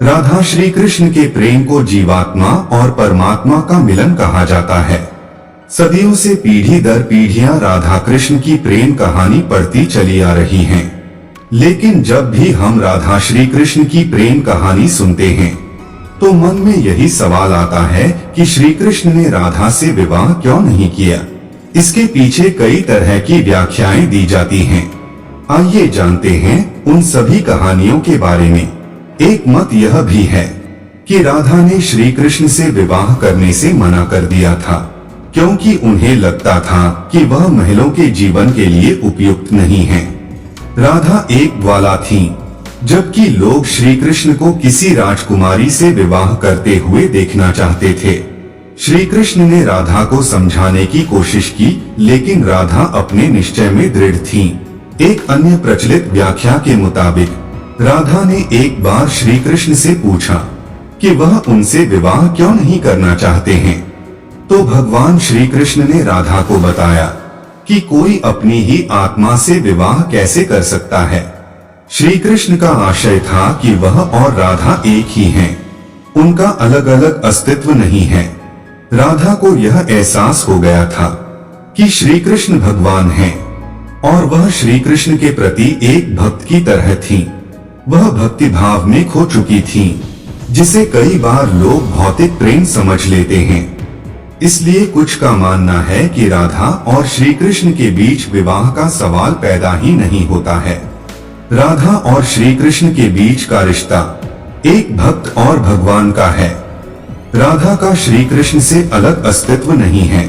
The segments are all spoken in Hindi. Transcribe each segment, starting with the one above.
राधा श्री कृष्ण के प्रेम को जीवात्मा और परमात्मा का मिलन कहा जाता है। सदियों से पीढ़ी दर पीढ़ियां राधा कृष्ण की प्रेम कहानी पढ़ती चली आ रही हैं। लेकिन जब भी हम राधा श्री कृष्ण की प्रेम कहानी सुनते हैं तो मन में यही सवाल आता है कि श्री कृष्ण ने राधा से विवाह क्यों नहीं किया। इसके पीछे कई तरह की व्याख्याएं दी जाती हैं। आइए जानते हैं उन सभी कहानियों के बारे में। एक मत यह भी है कि राधा ने श्री कृष्ण से विवाह करने से मना कर दिया था, क्योंकि उन्हें लगता था कि वह महलों के जीवन के लिए उपयुक्त नहीं है। राधा एक ग्वाला थी, जबकि लोग श्री कृष्ण को किसी राजकुमारी से विवाह करते हुए देखना चाहते थे। श्री कृष्ण ने राधा को समझाने की कोशिश की, लेकिन राधा अपने निश्चय में दृढ़ थी। एक अन्य प्रचलित व्याख्या के मुताबिक राधा ने एक बार श्री कृष्ण से पूछा कि वह उनसे विवाह क्यों नहीं करना चाहते हैं, तो भगवान श्री कृष्ण ने राधा को बताया कि कोई अपनी ही आत्मा से विवाह कैसे कर सकता है। श्री कृष्ण का आशय था कि वह और राधा एक ही हैं, उनका अलग अलग अस्तित्व नहीं है। राधा को यह एहसास हो गया था कि श्री कृष्ण भगवान हैं और वह श्री कृष्ण के प्रति एक भक्त की तरह थी। वह भक्ति भाव में खो चुकी थी, जिसे कई बार लोग भौतिक प्रेम समझ लेते हैं। इसलिए कुछ का मानना है कि राधा और श्री कृष्ण के बीच विवाह का सवाल पैदा ही नहीं होता है। राधा और श्री कृष्ण के बीच का रिश्ता एक भक्त और भगवान का है। राधा का श्री कृष्ण से अलग अस्तित्व नहीं है।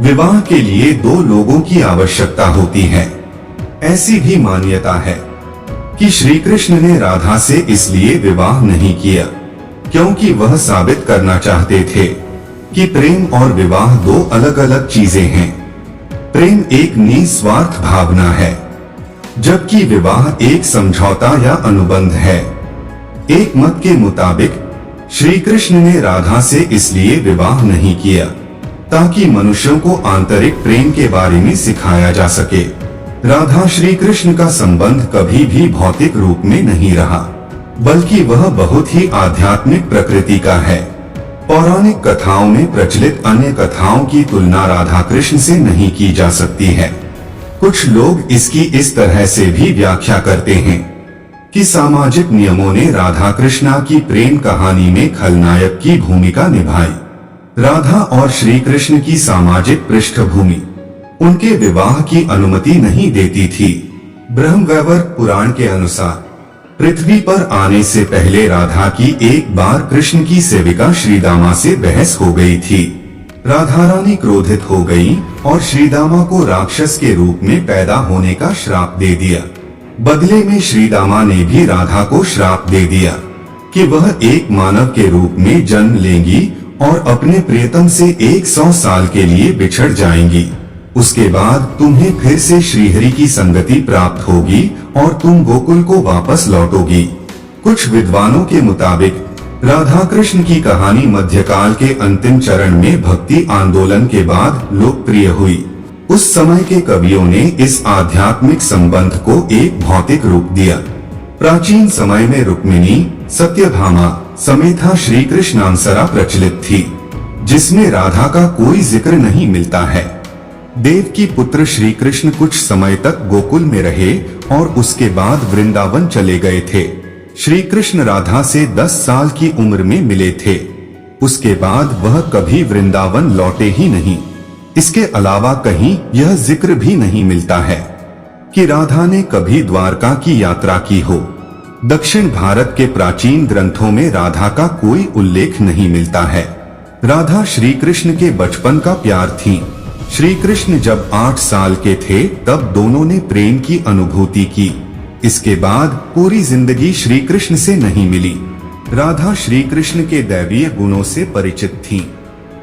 विवाह के लिए दो लोगों की आवश्यकता होती है। ऐसी भी मान्यता है कि श्री कृष्ण ने राधा से इसलिए विवाह नहीं किया क्योंकि वह साबित करना चाहते थे कि प्रेम और विवाह दो अलग अलग चीजें हैं। प्रेम एक निस्वार्थ भावना है, जबकि विवाह एक समझौता या अनुबंध है। एक मत के मुताबिक श्री कृष्ण ने राधा से इसलिए विवाह नहीं किया ताकि मनुष्यों को आंतरिक प्रेम के बारे में सिखाया जा सके। राधा श्री कृष्ण का संबंध कभी भी भौतिक रूप में नहीं रहा, बल्कि वह बहुत ही आध्यात्मिक प्रकृति का है। पौराणिक कथाओं में प्रचलित अन्य कथाओं की तुलना राधा कृष्ण से नहीं की जा सकती है। कुछ लोग इसकी इस तरह से भी व्याख्या करते हैं कि सामाजिक नियमों ने राधा कृष्णा की प्रेम कहानी में खलनायक की भूमिका निभाई। राधा और श्री कृष्ण की सामाजिक पृष्ठभूमि उनके विवाह की अनुमति नहीं देती थी। ब्रह्मवैवर्त पुराण के अनुसार पृथ्वी पर आने से पहले राधा की एक बार कृष्ण की सेविका श्रीदामा से बहस हो गई थी। राधा रानी क्रोधित हो गई और श्रीदामा को राक्षस के रूप में पैदा होने का श्राप दे दिया। बदले में श्रीदामा ने भी राधा को श्राप दे दिया कि वह एक मानव के रूप में जन्म लेंगी और अपने प्रियतम से 100 साल के लिए बिछड़ जाएंगी। उसके बाद तुम्हें फिर से श्रीहरि की संगति प्राप्त होगी और तुम गोकुल को वापस लौटोगी। कुछ विद्वानों के मुताबिक राधा कृष्ण की कहानी मध्यकाल के अंतिम चरण में भक्ति आंदोलन के बाद लोकप्रिय हुई। उस समय के कवियों ने इस आध्यात्मिक संबंध को एक भौतिक रूप दिया। प्राचीन समय में रुक्मिणी, सत्यभामा समेता श्री कृष्णांसरा प्रचलित थी, जिसमें राधा का कोई जिक्र नहीं मिलता है। देव की पुत्र श्री कृष्ण कुछ समय तक गोकुल में रहे और उसके बाद वृंदावन चले गए थे। श्री कृष्ण राधा से 10 साल की उम्र में मिले थे। उसके बाद वह कभी वृंदावन लौटे ही नहीं। इसके अलावा कहीं यह जिक्र भी नहीं मिलता है कि राधा ने कभी द्वारका की यात्रा की हो। दक्षिण भारत के प्राचीन ग्रंथों में राधा का कोई उल्लेख नहीं मिलता है। राधा श्री कृष्ण के बचपन का प्यार थी। श्री कृष्ण जब 8 साल के थे तब दोनों ने प्रेम की अनुभूति की। इसके बाद पूरी जिंदगी श्री कृष्ण से नहीं मिली। राधा श्री कृष्ण के दैवीय गुणों से परिचित थीं।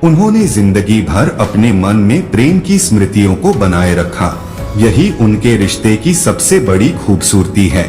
उन्होंने जिंदगी भर अपने मन में प्रेम की स्मृतियों को बनाए रखा। यही उनके रिश्ते की सबसे बड़ी खूबसूरती है।